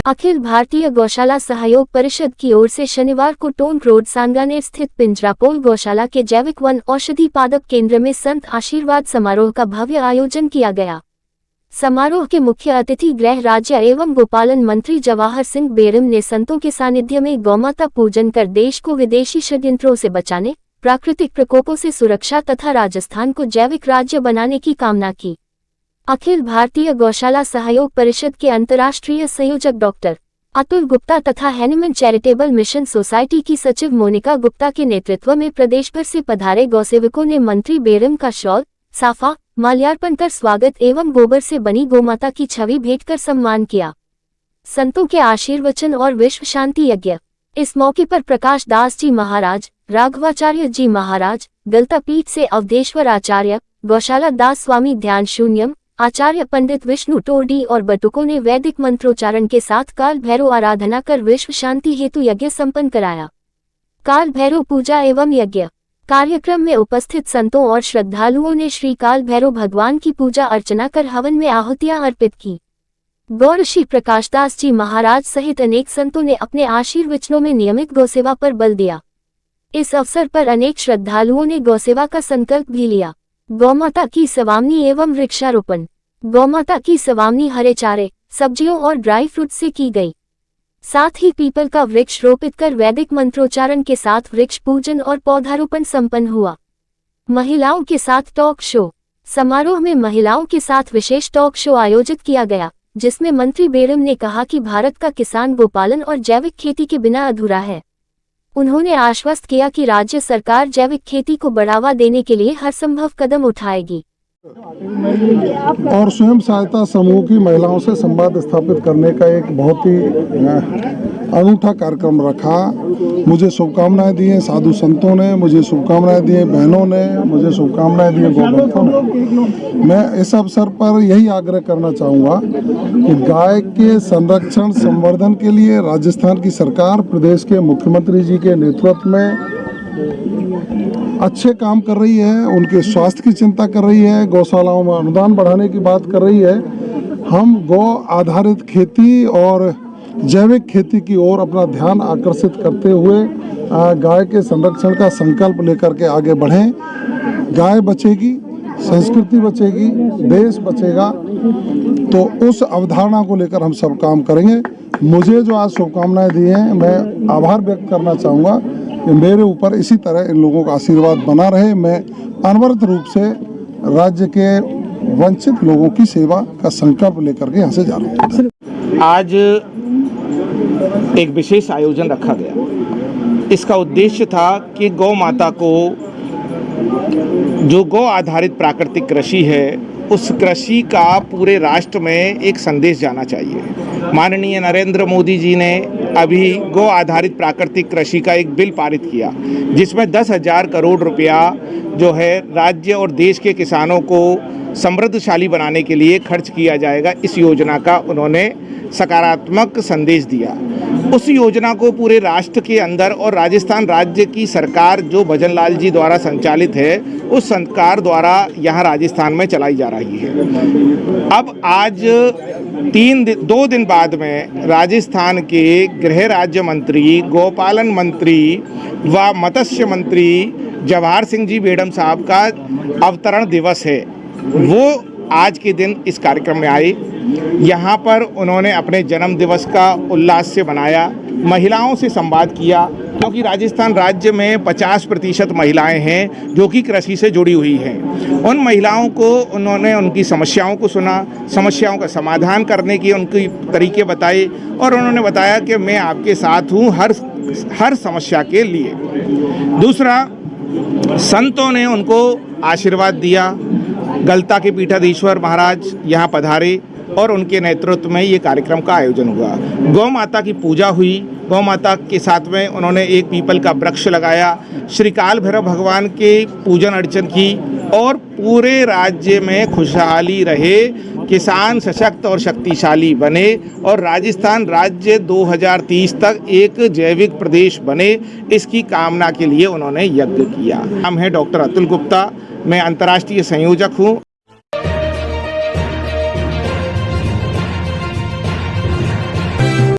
अखिल भारतीय गौशाला सहयोग परिषद की ओर से शनिवार को टोंक रोड सांगानेर स्थित पिंजरापोल गौशाला के जैविक वन औषधि पादप केंद्र में संत आशीर्वाद समारोह का भव्य आयोजन किया गया। समारोह के मुख्य अतिथि गृह राज्य एवं गोपालन मंत्री जवाहर सिंह बेरम ने संतों के सानिध्य में गौमाता पूजन कर देश को विदेशी षड्यंत्रों से बचाने, प्राकृतिक प्रकोपों से सुरक्षा तथा राजस्थान को जैविक राज्य बनाने की कामना की। अखिल भारतीय गौशाला सहयोग परिषद के अंतर्राष्ट्रीय संयोजक डॉक्टर अतुल गुप्ता तथा हैनिमन चैरिटेबल मिशन सोसाइटी की सचिव मोनिका गुप्ता के नेतृत्व में प्रदेश भर से पधारे गौसेवकों ने मंत्री बेरम का शॉल, साफा, माल्यार्पण कर स्वागत एवं गोबर से बनी गोमाता की छवि भेंट कर सम्मान किया। संतों के आशीर्वचन और विश्व शांति यज्ञ। इस मौके पर प्रकाश दास जी महाराज, राघवाचार्य जी महाराज, गलता पीठ से अवधेश्वर आचार्य, गौशाला दास स्वामी ध्यान शून्यम, आचार्य पंडित विष्णु टोडी और बटुकों ने वैदिक मंत्रोच्चारण के साथ काल भैरव आराधना कर विश्व शांति हेतु यज्ञ संपन्न कराया। काल भैरव पूजा एवं यज्ञ कार्यक्रम में उपस्थित संतों और श्रद्धालुओं ने श्री काल भैरव भगवान की पूजा अर्चना कर हवन में आहुतियां अर्पित की। गौऋषि प्रकाशदास जी महाराज सहित अनेक संतों ने अपने आशीर्वचनों में नियमित गौसेवा पर बल दिया। इस अवसर पर अनेक श्रद्धालुओं ने गौसेवा का संकल्प भी लिया। गौमाता की सवामनी एवं वृक्षारोपण। गौमाता की सवामनी हरे चारे, सब्जियों और ड्राई फ्रूट से की गई। साथ ही पीपल का वृक्ष रोपित कर वैदिक मंत्रोच्चारण के साथ वृक्ष पूजन और पौधारोपण संपन्न हुआ। महिलाओं के साथ टॉक शो। समारोह में महिलाओं के साथ विशेष टॉक शो आयोजित किया गया, जिसमें मंत्री बेरम ने कहा कि भारत का किसान गोपालन और जैविक खेती के बिना अधूरा है। उन्होंने आश्वस्त किया कि राज्य सरकार जैविक खेती को बढ़ावा देने के लिए हर संभव कदम उठाएगी और स्वयं सहायता समूह की महिलाओं से संवाद स्थापित करने का एक बहुत ही अनूठा कार्यक्रम रखा। मुझे शुभकामनाएं दी हैं साधु संतों ने, मुझे शुभकामनाएं दी हैं बहनों ने, मुझे शुभकामनाएं दी हैं गोभक्तों ने। मैं इस अवसर पर यही आग्रह करना चाहूँगा कि गाय के संरक्षण संवर्धन के लिए राजस्थान की सरकार प्रदेश के मुख्यमंत्री जी के नेतृत्व में अच्छे काम कर रही है, उनके स्वास्थ्य की चिंता कर रही है, गौशालाओं में अनुदान बढ़ाने की बात कर रही है। हम गौ आधारित खेती और जैविक खेती की ओर अपना ध्यान आकर्षित करते हुए गाय के संरक्षण का संकल्प लेकर के आगे बढ़ें। गाय बचेगी, संस्कृति बचेगी, देश बचेगा, तो उस अवधारणा को लेकर हम सब काम करेंगे। मुझे जो आज शुभकामनाएं दी हैं, मैं आभार व्यक्त करना चाहूँगा कि मेरे ऊपर इसी तरह इन लोगों का आशीर्वाद बना रहे। मैं अनवरत रूप से राज्य के वंचित लोगों की सेवा का संकल्प लेकर के यहाँ से जा रहा हूँ। आज एक विशेष आयोजन रखा गया। इसका उद्देश्य था कि गौ माता को, जो गौ आधारित प्राकृतिक कृषि है, उस कृषि का पूरे राष्ट्र में एक संदेश जाना चाहिए। माननीय नरेंद्र मोदी जी ने अभी गौ आधारित प्राकृतिक कृषि का एक बिल पारित किया, जिसमें 10,000 करोड़ रुपया जो है राज्य और देश के किसानों को समृद्धशाली बनाने के लिए खर्च किया जाएगा। इस योजना का उन्होंने सकारात्मक संदेश दिया। उस योजना को पूरे राष्ट्र के अंदर और राजस्थान राज्य की सरकार जो भजन लाल जी द्वारा संचालित है, उस सरकार द्वारा यहाँ राजस्थान में चलाई जा रही है। अब आज 2 दिन बाद में राजस्थान के गृह राज्य मंत्री, गोपालन मंत्री व मत्स्य मंत्री जवाहर सिंह जी बेरम साहब का अवतरण दिवस है। वो आज के दिन इस कार्यक्रम में आए। यहाँ पर उन्होंने अपने जन्म दिवस का उल्लास से मनाया, महिलाओं से संवाद किया, क्योंकि राजस्थान राज्य में 50% महिलाएं हैं जो कि कृषि से जुड़ी हुई हैं। उन महिलाओं को उन्होंने उनकी समस्याओं को सुना, समस्याओं का समाधान करने की उनकी तरीके बताए और उन्होंने बताया कि मैं आपके साथ हूँ हर समस्या के लिए। दूसरा, संतों ने उनको आशीर्वाद दिया। गलता के पीठाधीश्वर महाराज यहाँ पधारे और उनके नेतृत्व में ये कार्यक्रम का आयोजन हुआ। गौ माता की पूजा हुई। गौ माता के साथ में उन्होंने एक पीपल का वृक्ष लगाया, श्री काल भैरव भगवान के पूजन अर्चन की और पूरे राज्य में खुशहाली रहे, किसान सशक्त और शक्तिशाली बने और राजस्थान राज्य 2030 तक एक जैविक प्रदेश बने, इसकी कामना के लिए उन्होंने यज्ञ किया। नाम है डॉक्टर अतुल गुप्ता, मैं अंतर्राष्ट्रीय संयोजक हूँ।